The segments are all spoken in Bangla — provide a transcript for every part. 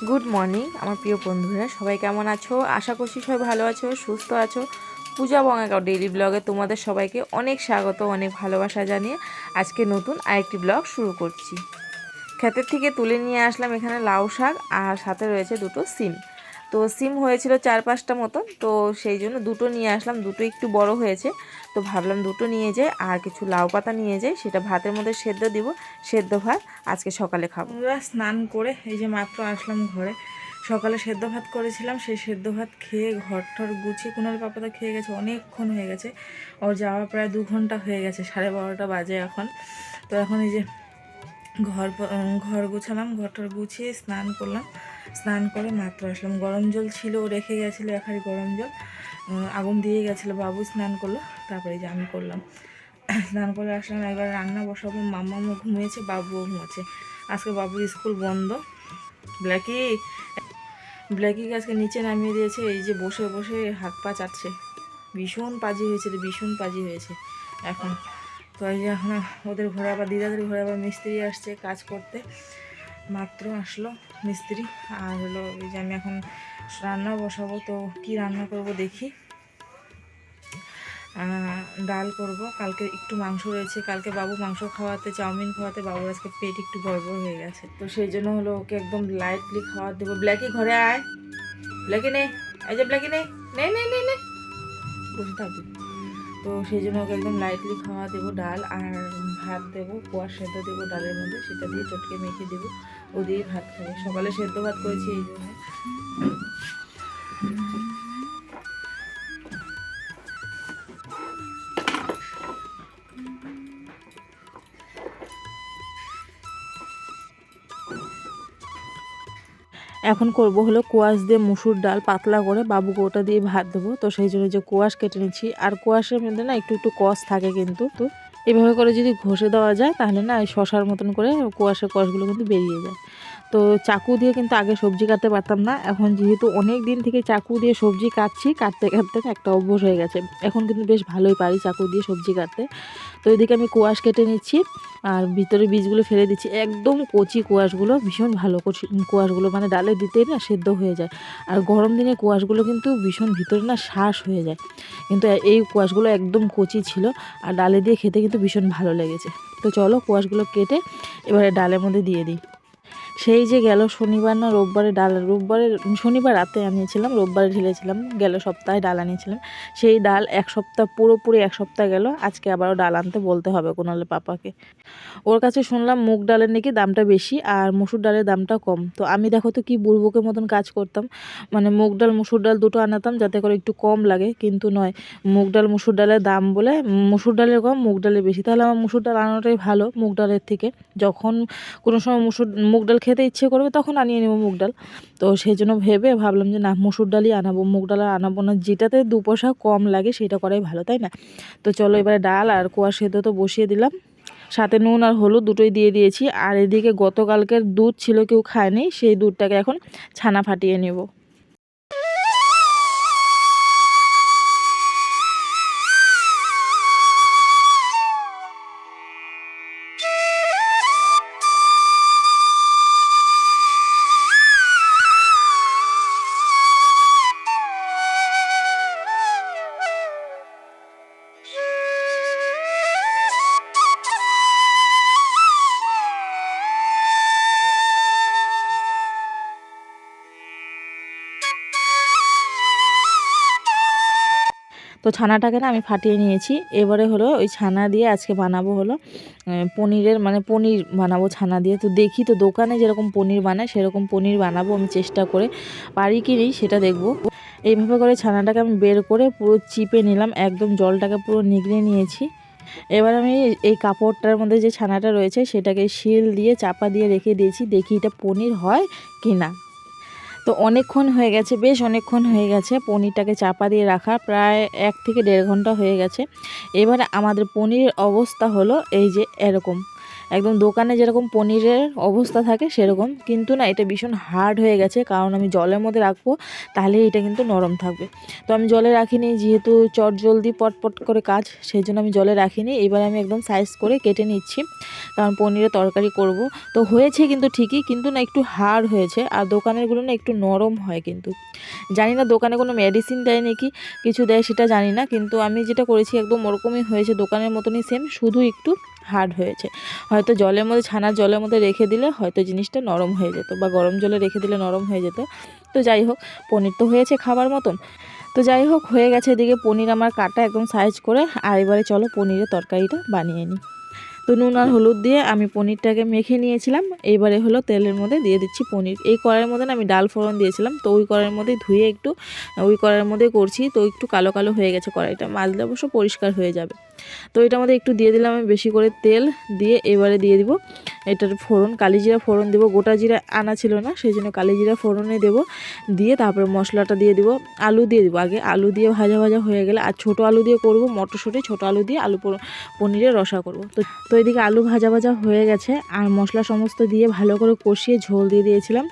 গুড মর্নিং আমার প্রিয় বন্ধুরা, সবাই কেমন আছো? আশা করছি সবাই ভালো আছো, সুস্থ আছো। পূজা বঙ্গাগাঁও ডেইলি ব্লগে তোমাদের সবাইকে অনেক স্বাগত, অনেক ভালোবাসা জানিয়ে আজকে নতুন আরেকটি ব্লগ শুরু করছি। ক্ষেতের থেকে তুলে নিয়ে আসলাম এখানে লাউ শাক, আর সাথে রয়েছে দুটো সিম। তো সিম হয়েছিল 4-5টা মতন, তো সেই জন্য দুটো নিয়ে আসলাম। দুটো একটু বড় হয়েছে, তো ভাবলাম দুটো নিয়ে যাই, আর কিছু লাউ পাতা নিয়ে যাই, সেটা ভাতের মধ্যে সেদ্ধ দিব। সেদ্ধ ভাত আজকে সকালে খাবো। আমরা স্নান করে এই যে মাত্র আসলাম ঘরে। সকালে সেদ্ধ ভাত করেছিলাম, সেই সেদ্ধ ভাত খেয়ে ঘর ঠর গুছিয়ে কুনাল পাপাটা খেয়ে গেছে, অনেকক্ষণ হয়ে গেছে। ওর যাওয়া প্রায় 2 ঘন্টা হয়ে গেছে, 12:30 বাজে এখন। তো এখন এই যে ঘর গুছালাম, ঘরটার গুছিয়ে স্নান করলাম। স্নান করে মাত্র আসলাম। গরম জল ছিল, রেখে গেছিলো এক হাঁড়ি গরম জল, আগুন দিয়ে গেছিলো। বাবু স্নান করলো, তারপরে যে আমি করলাম। স্নান করে আসলাম, এবার রান্না বসাবো। মাম্মামও ঘুমিয়েছে, বাবুও ঘুমাচ্ছে। আজকে বাবুর স্কুল বন্ধ। ব্ল্যাকিকে আজকে নিচে নামিয়ে দিয়েছে। এই যে বসে বসে হাত পা চাটছে, ভীষণ পাজি হয়েছে রে, ভীষণ পাজি হয়েছে এখন। তো এই যে এখন ওদের ঘরে আবার দিদাদের ঘরে আবার মিস্ত্রি আসছে কাজ করতে, মাত্র আসলো মিস্ত্রি। আর হলো এই যে আমি এখন রান্না বসাবো। তো কি রান্না করব দেখি। ডাল করব, কালকে একটু মাংস রয়েছে। কালকে বাবু মাংস খাওয়াতে, চাউমিন খাওয়াতে বাবুর আজকে পেট একটু গড়বড় হয়ে গেছে। তো সেই জন্য হলো ওকে একদম লাইটলি খাওয়া দেবো। ব্ল্যাকি ঘরে আয়, ব্ল্যাকি নে, এই যে ব্ল্যাকি নে, নে নে নে নে, বসে থাকবি। তো সেই জন্য ওকে একদম লাইটলি খাওয়া দেবো। ডাল আর ভাত দেবো, কোয়া সেদ্ধ দেবো ডালের মধ্যে, সেটা দিয়ে চটকে মেখে দেবো, ও দিয়ে ভাত খাবে। সকালে সেদ্ধ ভাত করেছি এই জন্য। এখন করব হলো কোয়াশ দিয়ে মুসুর ডাল পাতলা করে বাবুকে ওটা দিয়ে ভাত দেবো। তো সেই জন্য যে কোয়াশ কেটে নিচ্ছি, আর কোয়াশের মধ্যে না একটু একটু কষ থাকে কিন্তু, তো এভাবে করে যদি ঘষে দেওয়া যায় তাহলে না এই শশার মতন করে কোয়াশের কষগুলো কিন্তু বেরিয়ে যায়। তো চাকু দিয়ে কিন্তু আগে সবজি কাটতে পারতাম না, এখন যেহেতু অনেক দিন থেকে চাকু দিয়ে সবজি কাটছি, কাটতে কাটতে একটা অভ্যাস হয়ে গেছে, এখন কিন্তু বেশ ভালোই পারি চাকু দিয়ে সবজি কাটতে। তো এদিকে আমি কোয়াশ কেটে নিচ্ছি আর ভিতরে বীজগুলো ফেলে দিচ্ছি। একদম কচি কোয়াশগুলো, ভীষণ ভালো কচি কোয়াশগুলো, মানে ডালে দিতেই না সেদ্ধ হয়ে যায়। আর গরম দিনে কোয়াশগুলো কিন্তু ভীষণ ভিতরে না শ্বাস হয়ে যায়, কিন্তু এই কোয়াশগুলো একদম কচি ছিল আর ডালে দিয়ে খেতে কিন্তু ভীষণ ভালো লেগেছে। তো চলো কোয়াশগুলো কেটে এবারে ডালের মধ্যে দিয়ে দিই। সেই যে গেল শনিবার না রোববারে ডাল, রোববারে শনিবার রাতে আনিয়েছিলাম, রোববারে ঢেলেছিলাম, গেল সপ্তাহে ডাল আনিয়েছিলাম। সেই ডাল এক সপ্তাহ, পুরোপুরি এক সপ্তাহ গেল, আজকে আবারও ডাল আনতে বলতে হবে কোনালে পাপাকে। ওর কাছে শুনলাম মুগ ডালের নাকি দামটা বেশি আর মুসুর ডালের দামটা কম। তো আমি দেখো তো কি বুড়বুকের মতন কাজ করতাম, মানে মুগ ডাল মুসুর ডাল দুটো আনাতাম যাতে করে একটু কম লাগে, কিন্তু নয়, মুগ ডাল মুসুর ডালের দাম বলে মুসুর ডালের কম মুগ ডালের বেশি। তাহলে আমার মুসুর ডাল আনাটাই ভালো মুগ ডালের থেকে। যখন কোনো সময় মুগ ডাল খেতে ইচ্ছে করবে তখন আনিয়ে নেবো মুগ ডাল। তো সেই জন্য ভেবে ভাবলাম যে না, মুসুর ডালই আনাবো, মুগ ডাল আর আনাবো না, যেটাতে 2 পয়সা কম লাগে সেটা করাই ভালো, তাই না? তো চলো এবারে ডাল আর কোয়া সেদ্ধ তো বসিয়ে দিলাম, সাথে নুন আর হলুদ দুটোই দিয়ে দিয়েছি। আর এদিকে গতকালকের দুধ ছিল, কেউ খায়নি, সেই দুধটাকে এখন ছানা ফাটিয়ে নেব। তো ছানাটাকে না আমি ফাটিয়ে নিয়েছি। এবারে হলো ওই ছানা দিয়ে আজকে বানাবো হলো পনিরের, মানে পনির বানাবো ছানা দিয়ে। তো দেখি তো দোকানে যেরকম পনির বানায় সেরকম পনির বানাবো আমি, চেষ্টা করে পারি কি নেই সেটা দেখবো। এইভাবে করে ছানাটাকে আমি বের করে পুরো চিপে নিলাম, একদম জলটাকে পুরো নিগড়ে নিয়েছি। এবার আমি এই কাপড়টার মধ্যে যে ছানাটা রয়েছে সেটাকে শিল দিয়ে চাপা দিয়ে রেখে দিয়েছি, দেখি এটা পনির হয় কি না। তো অনেকক্ষণ হয়ে গেছে, বেশ অনেকক্ষণ হয়ে গেছে পনিরটাকে চাপা দিয়ে রাখা, প্রায় 1 থেকে 1.5 ঘন্টা হয়ে গেছে। এবারে আমাদের পনিরের অবস্থা হলো এই যে এরকম, একদম দোকানে যেরকম পনিরের অবস্থা থাকে সেরকম, কিন্তু না এটা ভীষণ হার্ড হয়ে গেছে, কারণ আমি জলের মধ্যে রাখবো তাহলে এটা কিন্তু নরম থাকবে। তো আমি জলে রাখিনি, যেহেতু জলদি পটপট করে কাজ, সেই জন্য আমি জলে রাখিনি। এবার আমি একদম সাইজ করে কেটে নিচ্ছি, কারণ পনিরের তরকারি করব। তো হয়েছে কিন্তু ঠিকই, কিন্তু না একটু হার্ড হয়েছে, আর দোকানেরগুলো না একটু নরম হয়। কিন্তু জানি না দোকানে কোনো মেডিসিন দেয় নাকি কিছু দেয় সেটা জানি না, কিন্তু আমি যেটা করেছি একদম ওরকমই হয়েছে, দোকানের মতনই সেম, শুধু একটু হার্ড হয়েছে। হয়তো জলের মধ্যে, ছানার জলের মধ্যে রেখে দিলে হয়তো জিনিসটা নরম হয়ে যেত, বা গরম জলে রেখে দিলে নরম হয়ে যেত। তো যাই হোক, পনির তো হয়েছে খাবার মতন। তো যাই হোক, হয়ে গেছে এদিকে পনির আমার কাটা একদম সাইজ করে। আর এবারে চলো পনিরের তরকারিটা বানিয়ে নিই। তো নুন আর হলুদ দিয়ে আমি পনিরটাকে মেখে নিয়েছিলাম, এইবারে হলো তেলের মধ্যে দিয়ে দিচ্ছি পনির। এই কড়াইয়ের মধ্যে না আমি ডাল ফোড়ন দিয়েছিলাম, তো ওই কড়াইয়ের মধ্যে ধুয়ে একটু ওই কড়াইয়ের মধ্যে করছি, তো একটু কালো কালো হয়ে গেছে কড়াইটা, মাজলে অবশ্য পরিষ্কার হয়ে যাবে। তো এটার মধ্যে একটু দিয়ে দিলাম আমি বেশি করে তেল, দিয়ে এবারে দিয়ে দিব এটার ফোড়ন, কালিজিরা ফোড়ন দেবো, গোটা জিরা আনা ছিল না সেই জন্য কালিজিরা ফোড়নে দেবো। দিয়ে তারপরে মশলাটা দিয়ে দিব, আলু দিয়ে দিব আগে, আলু দিয়ে ভাজা ভাজা হয়ে গেলে, আর ছোটো আলু দিয়ে করব, মটরশুঁটি ছোটো আলু দিয়ে আলু পনিরের রসা করব। তো এদিকে আলু ভাজা ভাজা হয়ে গেছে, আর মশলা সমস্ত দিয়ে ভালো করে কষিয়ে ঝোল দিয়ে দিয়েছিলাম,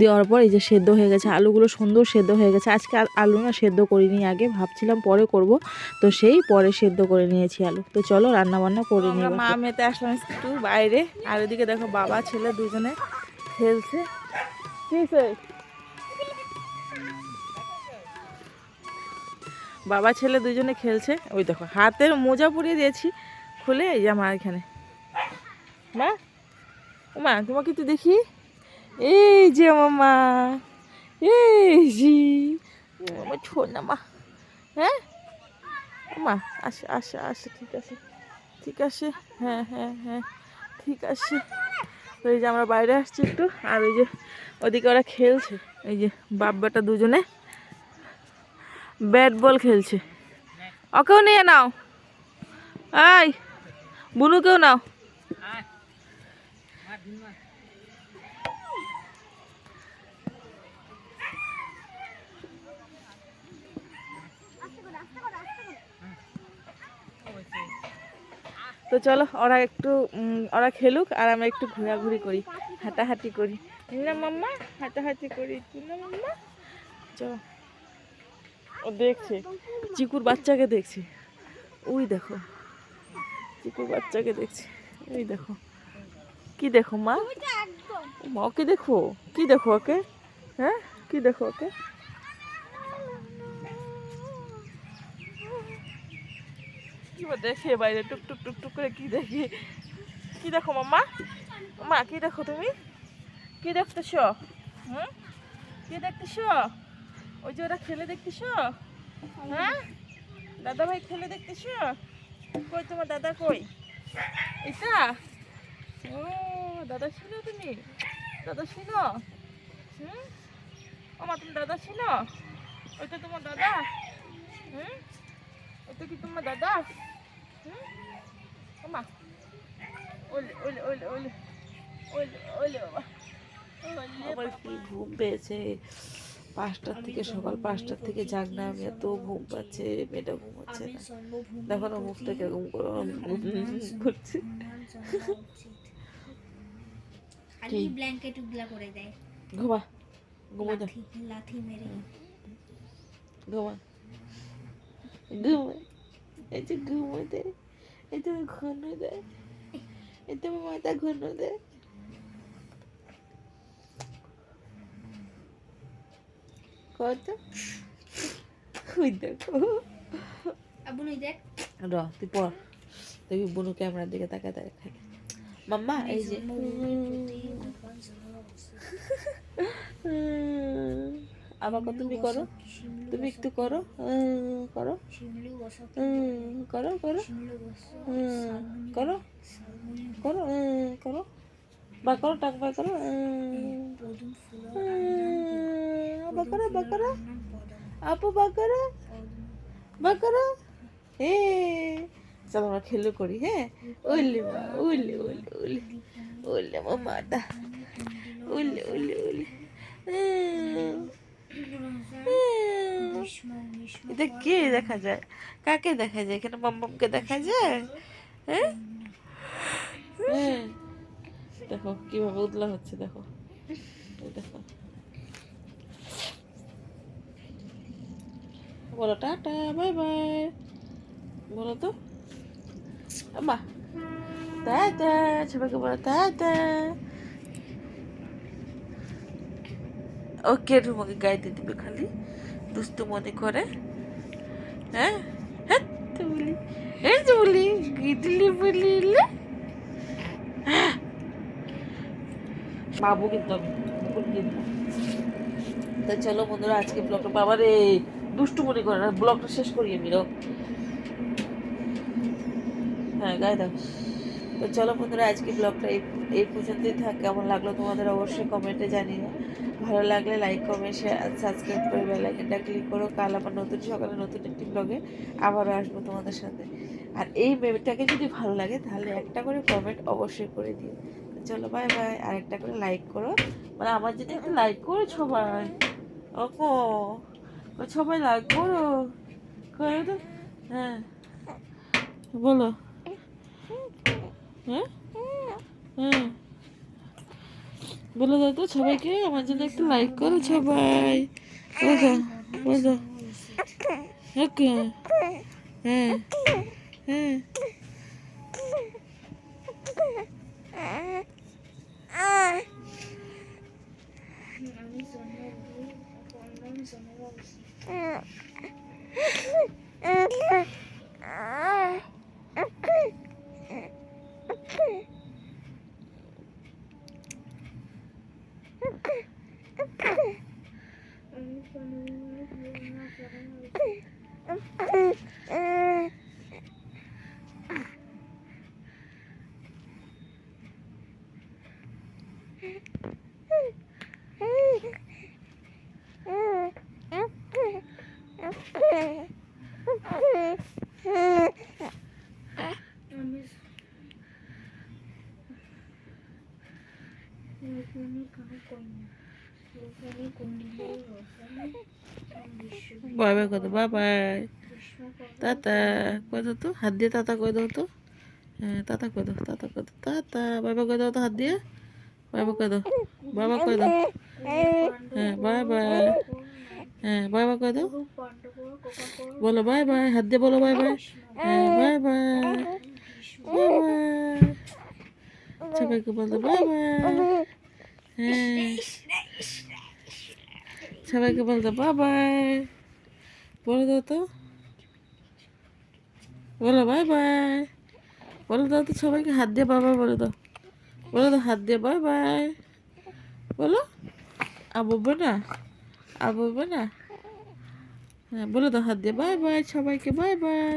দেওয়ার পর এই যে সেদ্ধ হয়ে গেছে, আলুগুলো সুন্দর সেদ্ধ হয়ে গেছে। আজকে আলু না সেদ্ধ করিনি, আগে ভাবছিলাম পরে করব, তো সেই পরে সেদ্ধ করে নিয়েছি আলু। তো চলো রান্না বান্না করে নিই। মা মেতে আসলাম একটু বাইরে, আর ওদিকে দেখো বাবা ছেলে দুজনে খেলছে। বাবা ছেলে দুজনে খেলছে, ওই দেখো হাতের মোজা পরিয়ে দিয়েছি খুলে, এই যে আমার এখানে। মা, মা তোমাকে তো দেখি, এই যে আমার মা, এই জি আমার ছোনা মা। হ্যাঁ মা, আসে আসে আসে, ঠিক আছে ঠিক আছে, হ্যাঁ হ্যাঁ হ্যাঁ ঠিক আছে। তো এই যে আমরা বাইরে আসছি একটু, আর ওই যে ওদিকে ওরা খেলছে, এই যে বাপ বেটা দুজনে ব্যাট বল খেলছে। ওকেও নিয়ে নাও, এই বুনুকেও নাও। তো চলো ওরা খেলুক আর আমরা একটু ঘোরাঘুরি করি, হাঁটাহাঁটি করি না মাম্মা, হাঁটাহাঁটি করি না মাম্মা। চলো, ও দেখছে চিকুর বাচ্চাকে দেখছে, ওই দেখো চিকুর বাচ্চাকে দেখছে, ওই দেখো কি দেখো মা, মা ওকে দেখো, কি দেখো ওকে, হ্যাঁ কি দেখো ওকে, দেখে বাইরে টুক টুক টুক টুক করে কি দেখি, কি দেখো মাম্মা, মা কি দেখো তুমি, কি দেখতেছ, কি দেখতেছ, ওই যে ওরা খেলে দেখতেছ, হ্যাঁ দাদা ভাই খেলে দেখতেছ, কই তোমার দাদা কই, এটা ও দাদা ছিল, তুমি দাদা ছিল, ও মা তুমি দাদা ছিল, ওইটা তোমার দাদা, ওইটা কি তোমার দাদা, ও মা ওলে ওলে ওলে ওলে ওলে ওলে বাবা, আমার কি ঘুম পেয়েছে, 5টার থেকে, সকাল 5টার থেকে জাগনা, আমি এত ঘুম পাচ্ছে, মেয়েটা ঘুমাচ্ছে না, দেখো না মুখটা কিরকম করছে, খালি ব্ল্যাঙ্কেট উগলা করে দেয়, ঘুমা ঘুমো যা, লাথি মেরে ঘুমা ঘুমা, এই যে ঘুমো দে, এই তো ঘন দেয়, এই তো মাথা ঘন দেয়, কত ওই দেখো, আবুনি দেখ র তুই পড়, দেখবি বুনু ক্যামেরার দিকে তাকায় তাকায়, মাম্মা এই যে আবার কত তুমি করো, তুমি একটু করো, করো করো করো করো করো করো, বা করো টাক বা করো, বা করো বা করো, আপু বা করো বা করো, হে চলো আমরা খেলু করি, হ্যাঁ উল্লি মা উল্লি উল্লি উল্লি উল্লি মামাটা উল্লি উল্লি উল্লি, এটা কে দেখা যায়, কাকে দেখা যায় এখানে, মাম্মামকে দেখা যায়, হ্যাঁ দেখো কিভাবে উদলা হচ্ছে, দেখো দেখো, বলো টাটা বাই বাই, বলো তো আম্মা, টাটা, সবাইকে বলো টাটা, ওকে তোমাকে গাইতে দিবে খালি, দুস্তু মনে করে, হ্যাঁ হ্যাঁ তো বলি, এই যে বলি গিদলি বলিলে বাবু কিন্তু আমি কিন্তু। তো চলো বন্ধুরা আজকে ব্লগটা, বাবা রে দুষ্টু মনে করে না, ব্লগটা শেষ করি আমি, হ্যাঁ গায়ে দাও। তো চলো বন্ধুরা আজকে ব্লগটা এই পর্যন্তই থাক, কেমন লাগলো তোমাদের অবশ্যই কমেন্টে জানিও, ভালো লাগলে লাইক কমেন্ট শেয়ার সাবস্ক্রাইব করে বেল আইকনটা ক্লিক করো, কাল আবার নতুন সকালে নতুন একটি ব্লগে আবারও আসবো তোমাদের সাথে, আর এই মেয়েটাকে যদি ভালো লাগে তাহলে একটা করে কমেন্ট অবশ্যই করে দিও। তো চলো বাই বাই, আর একটা করে লাইক করো, মানে আমার যদি একটু লাইক করো সবাই, ওকো সবাই লাইক করো, করো তো, হ্যাঁ বলো, হ্যাঁ হ্যাঁ বলে দাও তো সবাইকে আমার জন্য একটু লাইক করো সবাই, বলো বলো, ওকে হ্যাঁ হ্যাঁ বাই বাই কত, বাই বাই টাটা কয় দাও তো, হাত দিয়ে টাটা কয় দাও তো, হ্যাঁ টাটা করে দাও, টাটা করে দাও, টাটা। বাই বাই করে দাও তো হাত দিয়ে, বাই বাই করে দাও, বাই বাই করে দাও। হ্যাঁ বাই বাই, হ্যাঁ বাই বাই করে দাও। বলো বাই বাই, হাত দিয়ে বলো বাই বাই। হ্যাঁ বাই বাই, বাই বাই। সবাইকে বলো বাই বাই। হ্যাঁ সবাইকে বলতো বাই বাই, বলে দাও তো, বলো বাই বাই, বলে দাও তো সবাইকে, হাত দিয়ে বাই বাই বলে দাও, বলে দাও হাত দিয়ে বাই বাই বলো। বলবে না, বলবে না। হ্যাঁ বলে দাও হাত দিয়ে বাই বাই, সবাইকে বাই বাই।